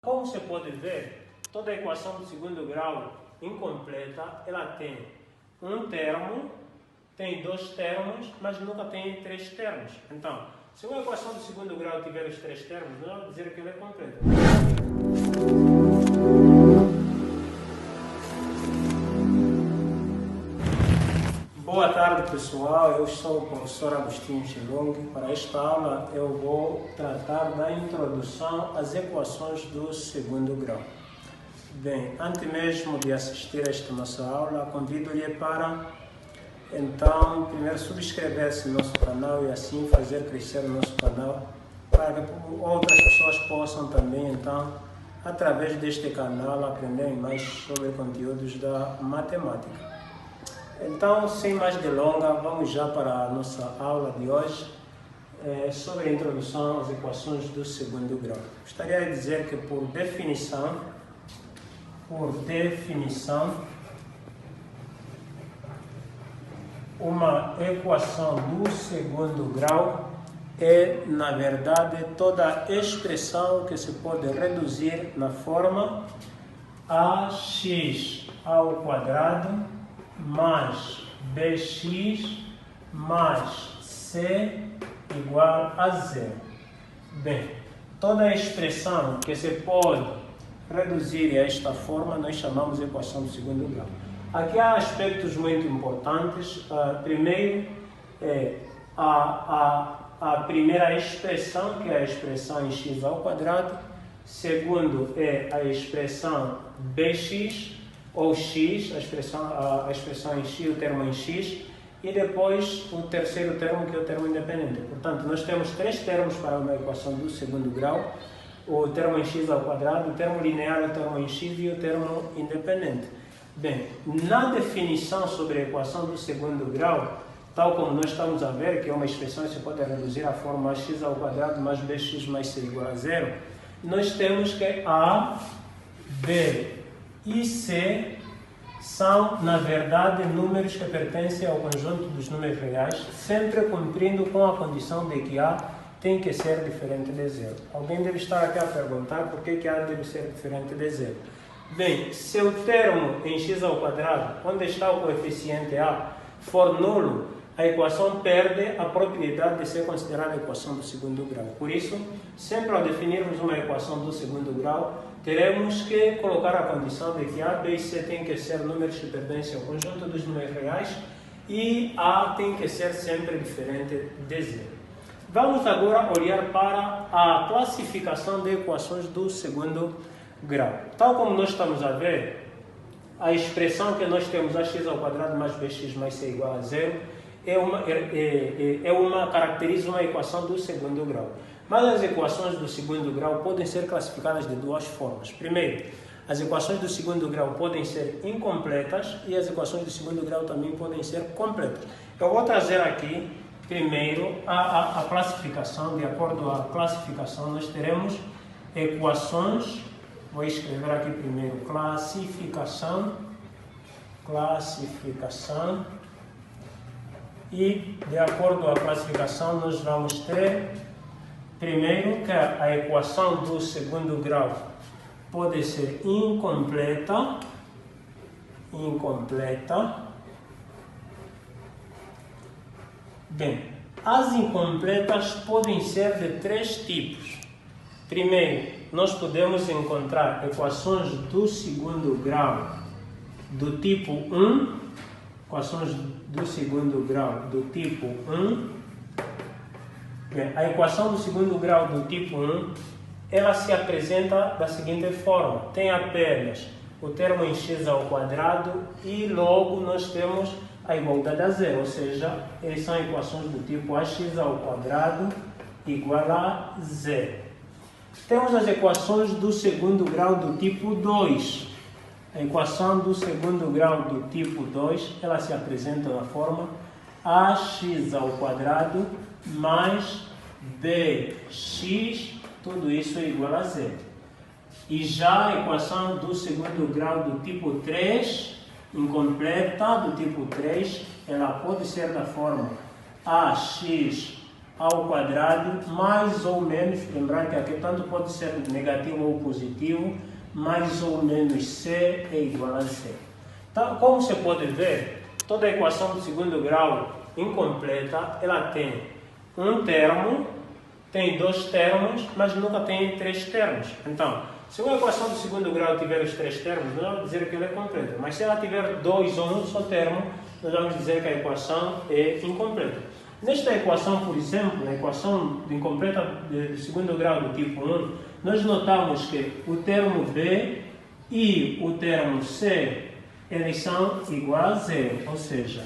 Como você pode ver, toda equação do segundo grau incompleta, ela tem um termo, tem dois termos, mas nunca tem três termos. Então, se uma equação do segundo grau tiver os três termos, não vai dizer que ela é completa. Boa tarde, pessoal. Eu sou o professor Agostinho Chilong. Para esta aula, eu vou tratar da introdução às equações do segundo grau. Bem, antes mesmo de assistir a esta nossa aula, convido-lhe para, então, primeiro subscrever-se no nosso canal e assim fazer crescer o nosso canal, para que outras pessoas possam também, então, através deste canal, aprender mais sobre conteúdos da matemática. Então, sem mais delongas, vamos já para a nossa aula de hoje sobre a introdução às equações do segundo grau. Gostaria de dizer que, por definição, uma equação do segundo grau é, na verdade, toda expressão que se pode reduzir na forma ax ao quadrado mais bx mais c igual a zero. Bem, toda expressão que se pode reduzir a esta forma nós chamamos de equação do segundo grau. Aqui há aspectos muito importantes. Primeiro, a primeira expressão, que é a expressão em x ao quadrado. Segundo, é a expressão bx ou x, a expressão em x, o termo em x, e depois o terceiro termo, que é o termo independente. Portanto, nós temos três termos para uma equação do segundo grau: o termo em x ao quadrado, o termo linear, o termo em x e o termo independente. Bem, na definição sobre a equação do segundo grau, tal como nós estamos a ver, que é uma expressão que se pode reduzir à forma x ao quadrado mais bx mais c igual a zero, nós temos que a, b e c são, na verdade, números que pertencem ao conjunto dos números reais, sempre cumprindo com a condição de que a tem que ser diferente de zero. Alguém deve estar aqui a perguntar por que a deve ser diferente de zero. Bem, se o termo em x ao quadrado, onde está o coeficiente a, for nulo, a equação perde a propriedade de ser considerada a equação do segundo grau. Por isso, sempre ao definirmos uma equação do segundo grau, teremos que colocar a condição de que a, b e c tem que ser números que pertencem ao conjunto dos números reais e a tem que ser sempre diferente de zero. Vamos agora olhar para a classificação de equações do segundo grau. Tal como nós estamos a ver, a expressão que nós temos ax ao quadrado mais bx mais c igual a zero caracteriza uma equação do segundo grau. Mas as equações do segundo grau podem ser classificadas de duas formas. Primeiro, as equações do segundo grau podem ser incompletas e as equações do segundo grau também podem ser completas. Eu vou trazer aqui, primeiro, a classificação. De acordo à classificação, nós teremos equações. Vou escrever aqui primeiro classificação. E, de acordo à classificação, nós vamos ter, primeiro, que a equação do segundo grau pode ser incompleta. Bem, as incompletas podem ser de três tipos. Primeiro, nós podemos encontrar equações do segundo grau do tipo 1, equações do segundo grau do tipo 1. Bem, a equação do segundo grau do tipo 1, ela se apresenta da seguinte forma: tem apenas o termo em x ao quadrado e logo nós temos a igualdade a zero, ou seja, essas são equações do tipo ax ao quadrado igual a zero. Temos as equações do segundo grau do tipo 2. A equação do segundo grau do tipo 2, ela se apresenta da forma ax ao quadrado mais bx, tudo isso é igual a zero. E já a equação do segundo grau do tipo 3, incompleta, do tipo 3, ela pode ser da forma ax ao quadrado mais ou menos, lembrar que aqui tanto pode ser negativo ou positivo, mais ou menos c é igual a c. Então, como você pode ver, toda a equação do segundo grau incompleta, ela tem um termo, tem dois termos, mas nunca tem três termos. Então, se uma equação do segundo grau tiver os três termos, nós vamos dizer que ela é completa. Mas se ela tiver dois ou um só termo, nós vamos dizer que a equação é incompleta. Nesta equação, por exemplo, na equação incompleta do segundo grau do tipo 1, nós notamos que o termo B e o termo C, eles são igual a zero, ou seja,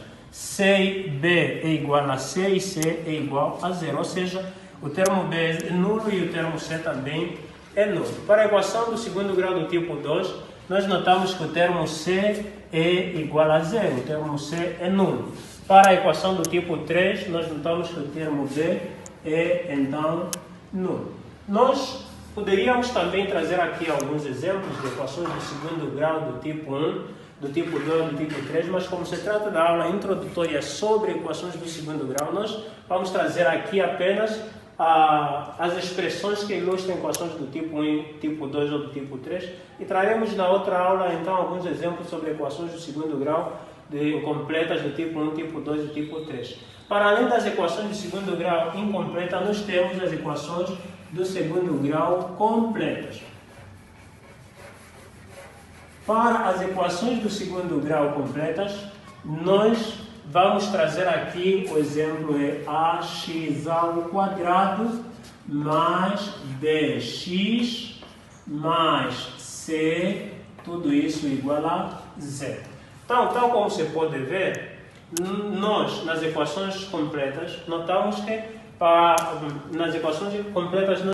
B é igual a C e C é igual a zero, ou seja, o termo B é nulo e o termo C também é nulo. Para a equação do segundo grau do tipo 2, nós notamos que o termo C é igual a zero, o termo C é nulo. Para a equação do tipo 3, nós notamos que o termo B é, então, nulo. Nós poderíamos também trazer aqui alguns exemplos de equações do segundo grau do tipo 1, do tipo 2, do tipo 3, mas como se trata da aula introdutória sobre equações do segundo grau, nós vamos trazer aqui apenas as expressões que ilustram equações do tipo 1, tipo 2 ou do tipo 3 e traremos na outra aula então alguns exemplos sobre equações do segundo grau completas do tipo 1, tipo 2 e tipo 3. Para além das equações do segundo grau incompletas, nós temos as equações do segundo grau completas. Para as equações do segundo grau completas, nós vamos trazer aqui o exemplo é ax ao quadrado mais bx mais c, tudo isso igual a zero. Então, tal como você pode ver, nós nas equações completas notamos que nas equações completas